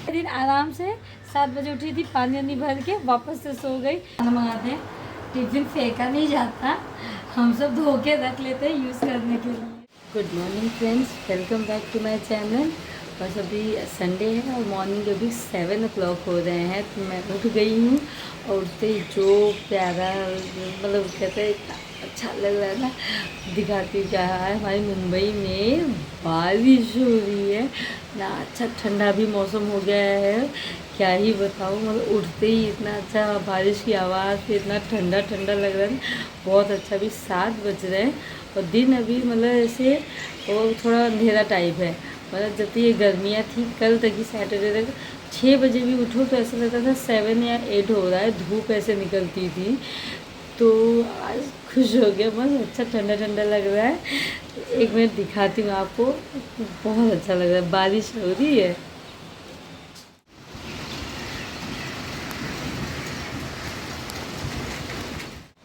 दिन आराम से 7 बजे उठी थी, पानी वानी भर के वापस से सो गई। खाना मंगाते हैं, टिफिन फेंका नहीं जाता, हम सब धो के रख लेते हैं यूज़ करने के लिए। Good morning friends, welcome back to my channel. बस अभी संडे है और मॉर्निंग अभी 7 o'clock हो रहे हैं, तो मैं उठ गई हूँ। और उठते ही जो प्यारा मतलब कहते हैं अच्छा लग रहा है ना, दिखाती क्या है। हमारी मुंबई में बारिश हो रही है ना, अच्छा ठंडा भी मौसम हो गया है, क्या ही बताऊँ। मतलब उठते ही इतना अच्छा बारिश की आवाज़ से इतना ठंडा ठंडा लग रहा है, बहुत अच्छा। अभी 7 बज रहे हैं और दिन अभी मतलब ऐसे वो थोड़ा अंधेरा टाइप है। मतलब जब तक ये गर्मियाँ थी कल तक ही, सैटरडे तक 6 बजे भी उठो तो ऐसा लगता था 7 या 8 हो रहा है, धूप ऐसे निकलती थी। तो आज खुश हो गया, बस अच्छा ठंडा ठंडा लग रहा है। एक मिनट दिखाती हूँ आपको, बहुत अच्छा लग रहा है, बारिश हो रही है।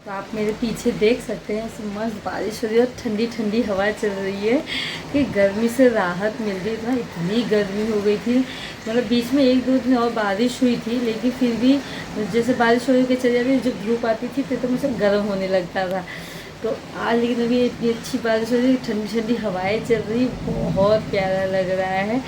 तो आप मेरे पीछे देख सकते हैं, ऐसे मस्त बारिश हो रही है और ठंडी ठंडी हवा चल रही है कि गर्मी से राहत मिल रही है। इतनी गर्मी हो गई थी, मतलब बीच में 1-2 दिन और बारिश हुई थी, लेकिन फिर भी जैसे बारिश हो के चली जाती, जब धूप आती थी फिर तो मुझे गर्म होने लगता था। तो आज लेकिन अभी इतनी अच्छी बारिश हो रही है, ठंडी ठंडी हवाएं चल रही, बहुत प्यारा लग रहा है।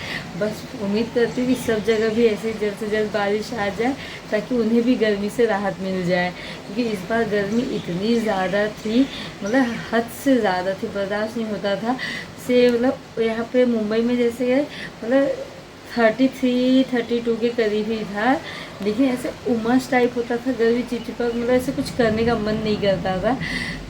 बस उम्मीद करती हूँ कि सब जगह भी ऐसे जल्द से जल्द बारिश आ जाए, ताकि उन्हें भी गर्मी से राहत मिल जाए। क्योंकि इस बार गर्मी इतनी ज़्यादा थी, मतलब हद से ज़्यादा थी, बर्दाश्त नहीं होता था। से मतलब यहाँ पे मुंबई में जैसे मतलब 33-32 के करीब ही था, लेकिन ऐसे उमस टाइप होता था, गर्मी चिपचिपा, मतलब ऐसे कुछ करने का मन नहीं करता था।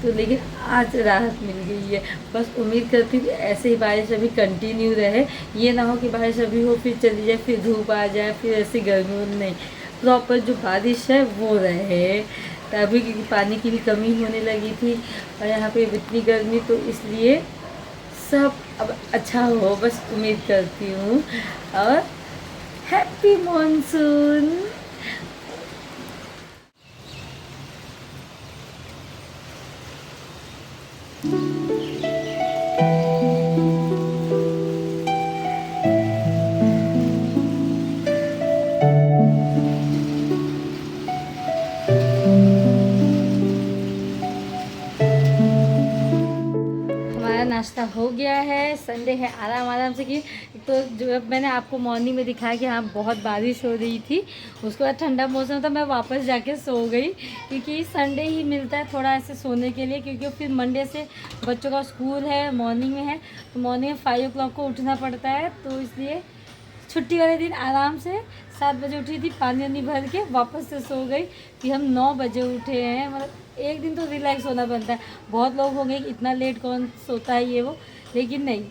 तो लेकिन आज राहत मिल गई है। बस उम्मीद करती हूँ ऐसे ही बारिश अभी कंटिन्यू रहे, ये ना हो कि बारिश अभी हो फिर चली जाए, फिर धूप आ जाए, फिर ऐसी गर्मी हो, नहीं, प्रॉपर जो बारिश है वो रहे। तभी क्योंकि पानी की भी कमी होने लगी थी और यहाँ पे इतनी गर्मी, तो इसलिए सब अब अच्छा हो, बस उम्मीद करती हूँ। और हैप्पी मॉनसून। नाश्ता हो गया है, संडे है, आराम आराम से की। तो जो मैंने आपको मॉर्निंग में दिखाया कि हाँ बहुत बारिश हो रही थी, उसके बाद ठंडा मौसम था, मैं वापस जाके सो गई। क्योंकि संडे ही मिलता है थोड़ा ऐसे सोने के लिए, क्योंकि फिर मंडे से बच्चों का स्कूल है, मॉर्निंग में है, तो मॉर्निंग में 5 o'clock को उठना पड़ता है। तो इसलिए छुट्टी वाले दिन आराम से 7 बजे उठी थी, पानी वानी भर के वापस से सो गई। फिर हम 9 बजे उठे हैं। मतलब एक दिन तो रिलैक्स होना बनता है। बहुत लोग होंगे कि इतना लेट कौन सोता है ये वो, लेकिन नहीं,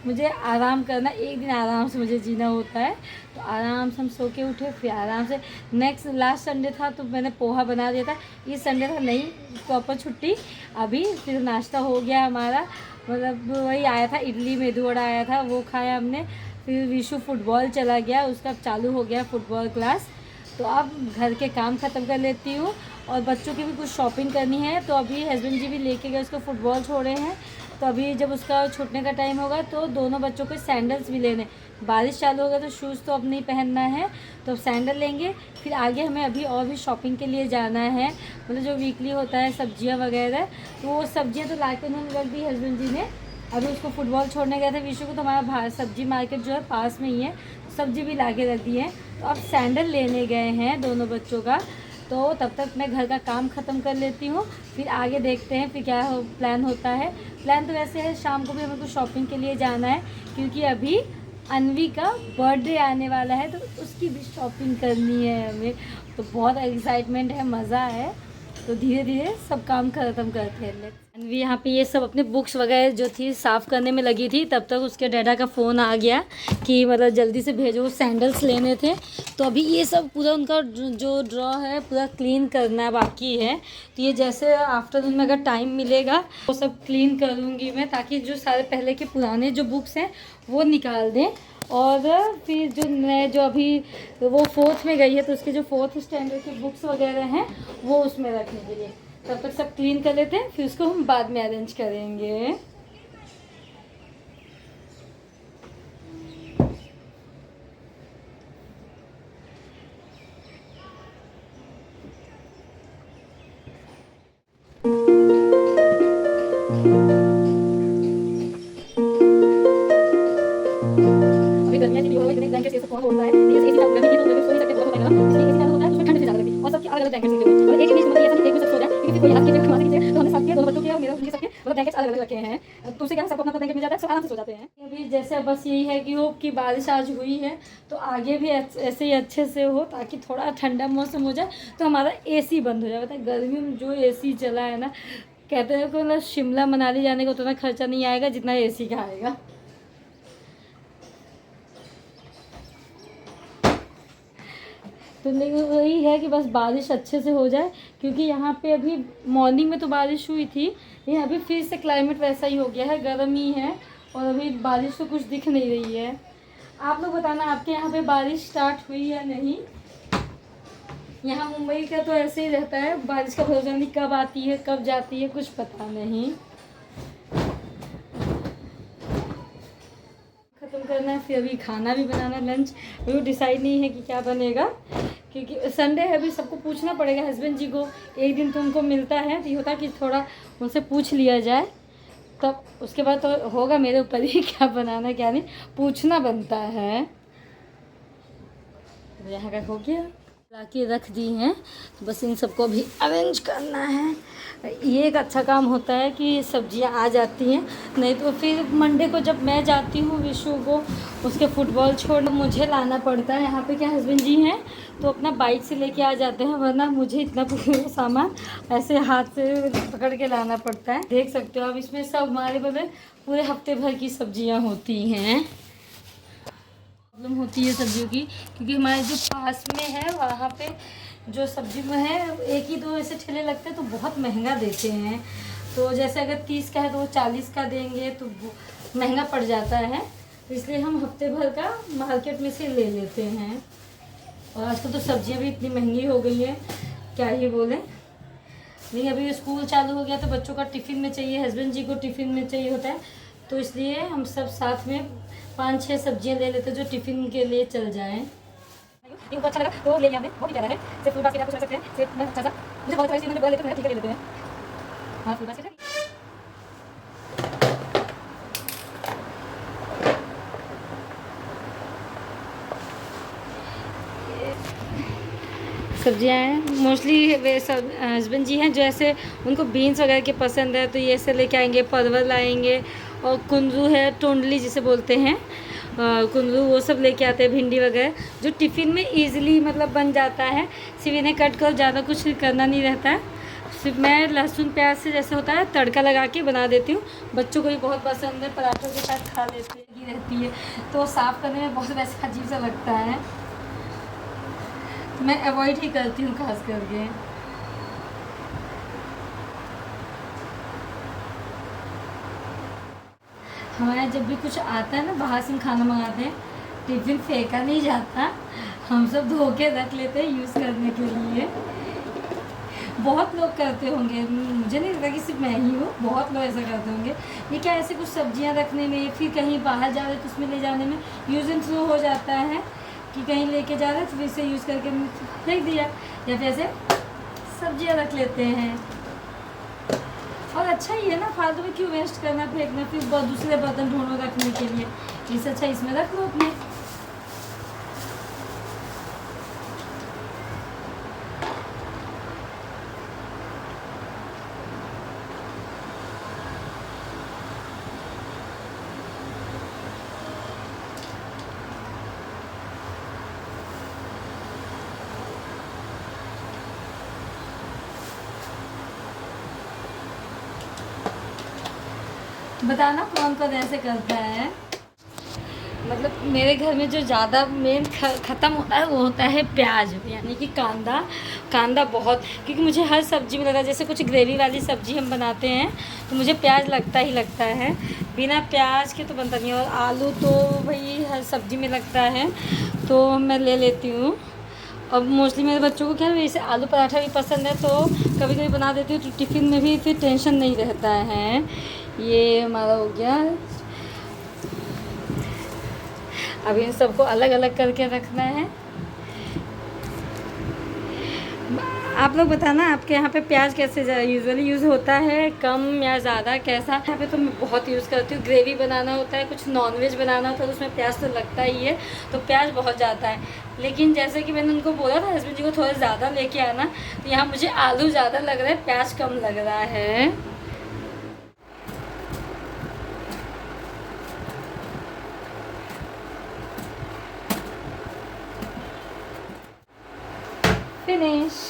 मुझे आराम करना, एक दिन आराम से मुझे जीना होता है। तो आराम से हम सो के उठे, फिर आराम से नेक्स्ट लास्ट संडे था तो मैंने पोहा बना दिया था। ये संडे था नहीं, प्रॉपर छुट्टी। अभी फिर नाश्ता हो गया हमारा, मतलब वही आया था, इडली मेदू वड़ा आया था, वो खाया हमने। फिर विशु फुटबॉल चला गया, उसका चालू हो गया फुटबॉल क्लास। तो अब घर के काम ख़त्म कर लेती हूँ और बच्चों की भी कुछ शॉपिंग करनी है। तो अभी हस्बैंड जी भी लेके गए, उसको फुटबॉल छोड़े हैं, तो अभी जब उसका छूटने का टाइम होगा तो दोनों बच्चों को सैंडल्स भी लेने। बारिश चालू होगा तो शूज़ तो अब नहीं पहनना है, तो सैंडल लेंगे। फिर आगे हमें अभी और भी शॉपिंग के लिए जाना है, मतलब जो वीकली होता है सब्जियां वगैरह, तो वो सब्जियां तो ला के उन्होंने रख दी हस्बैंड जी ने। अभी उसको फुटबॉल छोड़ने गए थे विशु को, तो हमारा सब्जी मार्केट जो है पास में ही है, तो सब्जी भी ला के रख दी है। तो अब सैंडल लेने गए हैं दोनों बच्चों का। तो तब तक मैं घर का काम ख़त्म कर लेती हूँ, फिर आगे देखते हैं फिर क्या प्लान होता है। प्लान तो वैसे है शाम को भी हमें कुछ शॉपिंग के लिए जाना है, क्योंकि अभी अन्वी का बर्थडे आने वाला है, तो उसकी भी शॉपिंग करनी है हमें। तो बहुत एक्साइटमेंट है, मज़ा है। तो धीरे धीरे सब काम ख़त्म करते हैं। अन्वी यहाँ पे ये सब अपने बुक्स वगैरह जो थी साफ़ करने में लगी थी, तब तक उसके डैडा का फ़ोन आ गया कि मतलब जल्दी से भेजो, वो सैंडल्स लेने थे। तो अभी ये सब पूरा उनका जो ड्रॉ है पूरा क्लीन करना बाकी है। तो ये जैसे आफ्टरनून में अगर टाइम मिलेगा वो सब क्लीन करूँगी मैं, ताकि जो सारे पहले के पुराने जो बुक्स हैं वो निकाल दें। और फिर जो नए जो अभी वो 4th में गई है, तो उसके जो 4th स्टैंडर्ड की बुक्स वगैरह हैं वो उसमें रखने के लिए। तब तक सब क्लीन कर लेते हैं, फिर उसको हम बाद में अरेंज करेंगे। कौन बोल रहा है ये एसी चालू करके, ये तो लोग सो नहीं सकते, बहुत होता है ना, इसलिए एसी चालू होता है तो ठंड से ज़्यादा लगती है और सबके अलग-अलग ब्लैंकेट्स लगे हुए हैं। मतलब एक इमेज मतलब ऐसा नहीं एक में सब सो जाए, क्योंकि कोई हाथ के मार दीजिए तो हमने सबके दोनों बच्चों के और मेरे उनके सबके मतलब ब्लैंकेट्स अलग-अलग रखे हैं। तो उससे क्या है सबको अपना ब्लैंकेट मिल जाता है, सब आराम से सो जाते हैं। अभी जैसे बस यही है कि होप कि बारिश आज हुई है तो आगे भी ऐसे ही अच्छे से हो, ताकि थोड़ा ठंडा मौसम हो जाए तो हमारा एसी बंद हो जाए। पता है गर्मी में जो एसी चला है ना, कहते हैं कि मतलब शिमला मनाली जाने का उतना खर्चा नहीं आएगा जितना एसी का आएगा। तो वही है कि बस बारिश अच्छे से हो जाए, क्योंकि यहाँ पे अभी मॉर्निंग में तो बारिश हुई थी, लेकिन अभी फिर से क्लाइमेट वैसा ही हो गया है, गर्म ही है और अभी बारिश तो कुछ दिख नहीं रही है। आप लोग बताना आपके यहाँ पे बारिश स्टार्ट हुई या नहीं। यहाँ मुंबई का तो ऐसे ही रहता है, बारिश का भरोसा नहीं, कब आती है कब जाती है कुछ पता नहीं। ख़त्म करना है, फिर अभी खाना भी बनाना, लंच अभी डिसाइड नहीं है कि क्या बनेगा, क्योंकि संडे है, अभी सबको पूछना पड़ेगा। हस्बैंड जी को एक दिन तो उनको मिलता है, तो ये होता है कि थोड़ा उनसे पूछ लिया जाए, तब उसके बाद तो होगा मेरे ऊपर ही क्या बनाना क्या नहीं, पूछना बनता है। तो यहाँ का हो गया, ला के रख दी हैं, तो बस इन सबको भी अरेंज करना है। ये एक अच्छा काम होता है कि सब्जियां आ जाती हैं, नहीं तो फिर मंडे को जब मैं जाती हूँ विशु को उसके फुटबॉल छोड़ मुझे लाना पड़ता है। यहाँ पे क्या हस्बैंड जी हैं तो अपना बाइक से लेके आ जाते हैं, वरना मुझे इतना पूरा सामान ऐसे हाथ से पकड़ के लाना पड़ता है। देख सकते हो अब इसमें सब हमारे बगल पूरे हफ्ते भर की सब्जियाँ होती हैं। प्रॉब्लम होती है सब्जियों की, क्योंकि हमारे जो पास में है वहाँ पे जो सब्जी में है एक ही दो ऐसे ठेले लगते हैं तो बहुत महंगा देते हैं। तो जैसे अगर 30 का है तो वो 40 का देंगे तो महंगा पड़ जाता है, तो इसलिए हम हफ्ते भर का मार्केट में से ले लेते हैं। और आजकल तो सब्जियां भी इतनी महंगी हो गई हैं क्या ही बोलें। लेकिन अभी स्कूल चालू हो गया तो बच्चों का टिफ़िन में चाहिए, हस्बैंड जी को टिफ़िन में चाहिए होता है, तो इसलिए हम सब साथ में 5-6 सब्जियां ले लेते हैं जो टिफ़िन के लिए चल जाएं। इनको अच्छा लगा तो ले लिया, बहुत ही प्यारा है। सिर्फ फूल बास्केट आप कुछ कर सकते हैं, सिर्फ अच्छा सा मुझे बहुत सारी चीज़ें लेते हैं, ठीक है ले लेते हैं। हाँ फूल बास्केट सब्जियां हैं मोस्टली वे सब हस्बैंड जी हैं जो ऐसे उनको बीन्स वगैरह के पसंद है तो ये ऐसे लेके आएंगे, परवल लाएंगे और कुंदरू है, टोंडली जिसे बोलते हैं कुंदरू, वो सब लेके आते हैं, भिंडी वगैरह जो टिफ़िन में इजीली मतलब बन जाता है। सिर्फ इन्हें कट कर ज़्यादा कुछ करना नहीं रहता है। सिर्फ मैं लहसुन प्याज से जैसे होता है तड़का लगा के बना देती हूँ, बच्चों को भी बहुत पसंद है, पराठों के साथ खा लेते ही रहती है, तो साफ़ करने में बहुत वैसे अजीब सा लगता है, मैं अवॉइड ही करती हूँ खास करके। हमारे जब भी कुछ आता है ना बाहर से हम खाना मंगाते हैं, टिफ़िन फेंका नहीं जाता, हम सब धो के रख लेते हैं यूज़ करने के लिए। बहुत लोग करते होंगे, मुझे नहीं लगता कि सिर्फ मैं ही हूँ, बहुत लोग ऐसा करते होंगे। ये क्या ऐसे कुछ सब्जियाँ रखने में, फिर कहीं बाहर जा रहे तो उसमें ले जाने में यूज़ एंड थ्रो हो जाता है कि कहीं लेके जा रहे हैं तो फिर से यूज़ करके फेंक दिया, या फिर ऐसे सब्जियां रख लेते हैं। और अच्छा ही है ना, फालतू में क्यों वेस्ट करना, फेंकना, फिर दूसरे बर्तन ढूंढो रखने के लिए, इससे अच्छा इसमें रख लो अपने। बताना कौन कौन ऐसे करता है। मतलब मेरे घर में जो ज़्यादा मेन ख़त्म होता है वो होता है प्याज, यानी कि कांदा बहुत, क्योंकि मुझे हर सब्ज़ी में लगता है, जैसे कुछ ग्रेवी वाली सब्ज़ी हम बनाते हैं तो मुझे प्याज लगता ही लगता है, बिना प्याज के तो बनता नहीं। और आलू तो भाई हर सब्ज़ी में लगता है तो मैं ले लेती हूँ। अब मोस्टली मेरे बच्चों को क्या वैसे आलू पराठा भी पसंद है तो कभी कभी बना देती हूँ, तो टिफ़िन में भी फिर टेंशन नहीं रहता है। ये हमारा हो गया, अब इन सबको अलग अलग करके रखना है। आप लोग बताना आपके यहाँ पे प्याज कैसे यूजुअली यूज़ होता है, कम या ज़्यादा कैसा? यहाँ पे तो मैं बहुत यूज़ करती हूँ। ग्रेवी बनाना होता है, कुछ नॉनवेज बनाना होता है तो उसमें प्याज तो लगता ही है, तो प्याज बहुत जाता है। लेकिन जैसे कि मैंने उनको बोला था हस्बैंड जी को थोड़ा ज़्यादा लेके आना, तो यहाँ मुझे आलू ज़्यादा लग रहा है, प्याज कम लग रहा है। फिनिश।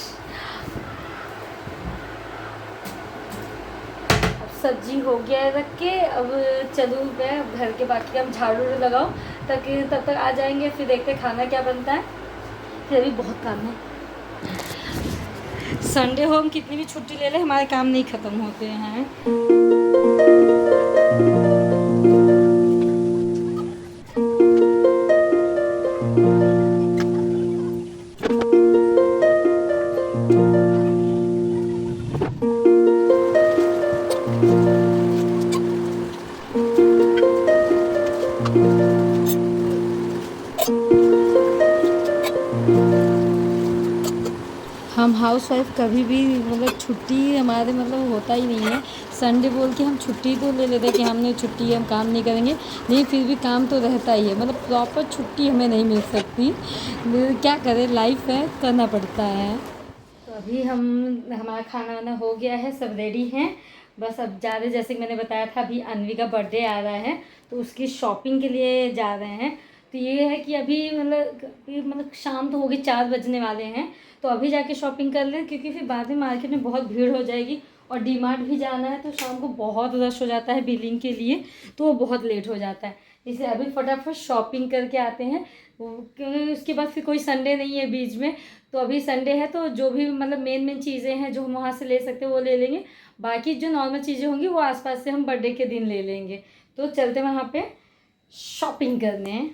अब सब्जी हो गया है रख के, अब चलूँ मैं घर के बाकी काम झाड़ू लगाऊँ ताकि तब तक आ जाएंगे, फिर देखते खाना क्या बनता है। फिर अभी बहुत काम है। संडे हो हम कितनी भी छुट्टी ले लें हमारे काम नहीं ख़त्म होते हैं। हम हाउसवाइफ कभी भी मतलब छुट्टी हमारे मतलब होता ही नहीं है। संडे बोल के हम छुट्टी तो ले लेते हैं कि हमने छुट्टी है, हम काम नहीं करेंगे, नहीं फिर भी काम तो रहता ही है। मतलब प्रॉपर छुट्टी हमें नहीं मिल सकती, क्या करें, लाइफ है, करना पड़ता है। तो अभी हमारा खाना वाना हो गया है, सब रेडी हैं, बस अब जा रहे, जैसे कि मैंने बताया था अभी अन्वी का बर्थडे आ रहा है तो उसकी शॉपिंग के लिए जा रहे हैं। तो ये है कि अभी मतलब शाम तो होगी, 4 बजने वाले हैं, तो अभी जाके शॉपिंग कर लें क्योंकि फिर बाद में मार्केट में बहुत भीड़ हो जाएगी और डीमार्ट भी जाना है तो शाम को बहुत रश हो जाता है बिलिंग के लिए, तो वो बहुत लेट हो जाता है। इसलिए अभी फटाफट शॉपिंग करके आते हैं क्योंकि उसके बाद फिर कोई संडे नहीं है बीच में। तो अभी संडे है तो जो भी मतलब मेन चीज़ें हैं जो हम वहाँ से ले सकते हैं वो ले लेंगे, बाकी जो नॉर्मल चीज़ें होंगी वो आसपास से हम बर्थडे के दिन ले लेंगे। तो चलते वहाँ पे शॉपिंग करने।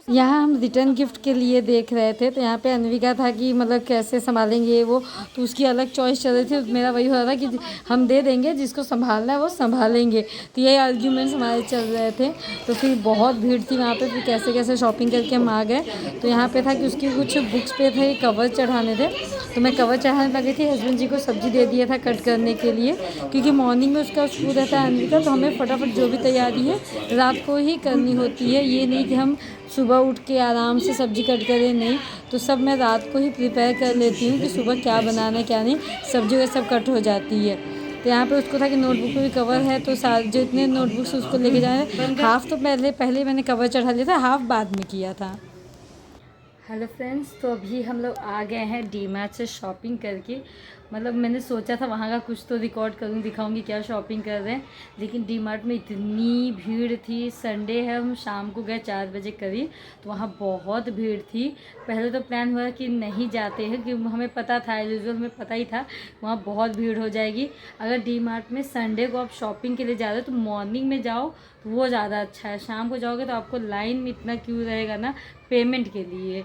यहाँ हम रिटर्न गिफ्ट के लिए देख रहे थे, तो यहाँ पे अन्विका था कि मतलब कैसे संभालेंगे वो, तो उसकी अलग चॉइस चल रही थी, मेरा वही हो रहा था कि हम दे देंगे, जिसको संभालना है वो संभालेंगे। तो ये आर्ग्यूमेंट्स हमारे चल रहे थे। तो फिर बहुत भीड़ थी वहाँ पे, फिर कैसे कैसे शॉपिंग करके हम आ गए। तो यहाँ पे था कि उसकी कुछ बुक्स पे थे कवर चढ़ाने थे, तो मैं कवर चढ़ाने लगी थी, हस्बैंड जी को सब्जी दे दिया था कट करने के लिए, क्योंकि मॉर्निंग में उसका स्कूल रहता है अन्विका, तो हमें फटाफट जो भी तैयारी है रात को ही करनी होती है। ये नहीं कि हम सुबह उठ के आराम से सब्ज़ी कट करें, नहीं, तो सब मैं रात को ही प्रिपेयर कर लेती हूँ कि सुबह क्या बनाना है क्या नहीं, सब्जी वगैरह सब कट हो जाती है। तो यहाँ पे उसको था कि नोटबुक पे भी कवर है, तो जितने नोटबुक्स उसको लेके जाए, हाफ़ तो पहले मैंने कवर चढ़ा लिया था, हाफ़ बाद में किया था। हेलो फ्रेंड्स, तो अभी हम लोग आ गए हैं डीमार्ट से शॉपिंग करके। मतलब मैंने सोचा था वहाँ का कुछ तो रिकॉर्ड करूँ, दिखाऊंगी क्या शॉपिंग कर रहे हैं, लेकिन डीमार्ट में इतनी भीड़ थी। संडे है, हम शाम को गए 4 बजे करीब, तो वहाँ बहुत भीड़ थी। पहले तो प्लान हुआ कि नहीं जाते हैं, कि हमें पता था, यूजुअल हमें पता ही था वहाँ बहुत भीड़ हो जाएगी। अगर डीमार्ट में संडे को आप शॉपिंग के लिए जा रहे हो तो मॉर्निंग में जाओ तो वो ज़्यादा अच्छा है। शाम को जाओगे तो आपको लाइन में इतना क्यों रहेगा ना पेमेंट के लिए।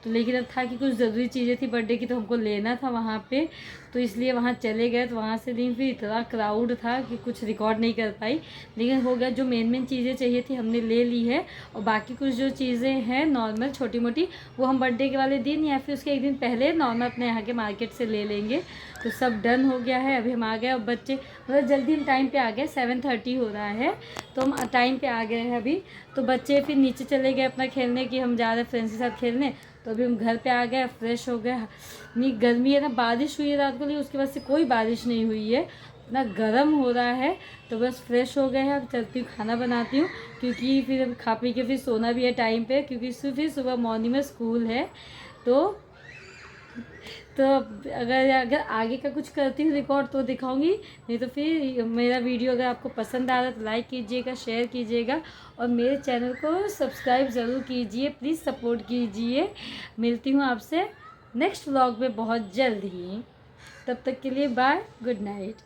तो लेकिन अब था कि कुछ ज़रूरी चीज़ें थी बर्थडे की, तो हमको लेना था वहाँ पे, तो इसलिए वहाँ चले गए। तो वहाँ से दिन फिर इतना क्राउड था कि कुछ रिकॉर्ड नहीं कर पाई, लेकिन हो गया। जो मेन चीज़ें चाहिए थी हमने ले ली है, और बाकी कुछ जो चीज़ें हैं नॉर्मल छोटी मोटी वो हम बर्थडे के वाले दिन या फिर उसके एक दिन पहले नॉर्मल अपने यहाँ के मार्केट से ले लेंगे। तो सब डन हो गया है, अभी हम आ गए। अब बच्चे मतलब जल्दी हम टाइम पे आ गए, 7:30 हो रहा है, तो हम टाइम पे आ गए हैं अभी। तो बच्चे फिर नीचे चले गए अपना खेलने, कि हम जा रहे हैं फ्रेंड्स के साथ खेलने। तो अभी हम घर पे आ गए, फ्रेश हो गए। इतनी गर्मी है ना, बारिश हुई है रात को, लेकिन उसके बाद से कोई बारिश नहीं हुई है, इतना गर्म हो रहा है। तो बस फ्रेश हो गए हैं, अब चलती हूँ खाना बनाती हूँ, क्योंकि फिर खा पी के फिर सोना भी है टाइम पे, क्योंकि फिर सुबह मॉर्निंग में स्कूल है। तो अगर आगे का कुछ करती हूँ रिकॉर्ड तो दिखाऊंगी, नहीं तो फिर मेरा वीडियो अगर आपको पसंद आ रहा है तो लाइक कीजिएगा, शेयर कीजिएगा, और मेरे चैनल को सब्सक्राइब ज़रूर कीजिए, प्लीज़ सपोर्ट कीजिए। मिलती हूँ आपसे नेक्स्ट व्लॉग में बहुत जल्द ही, तब तक के लिए बाय, गुड नाइट।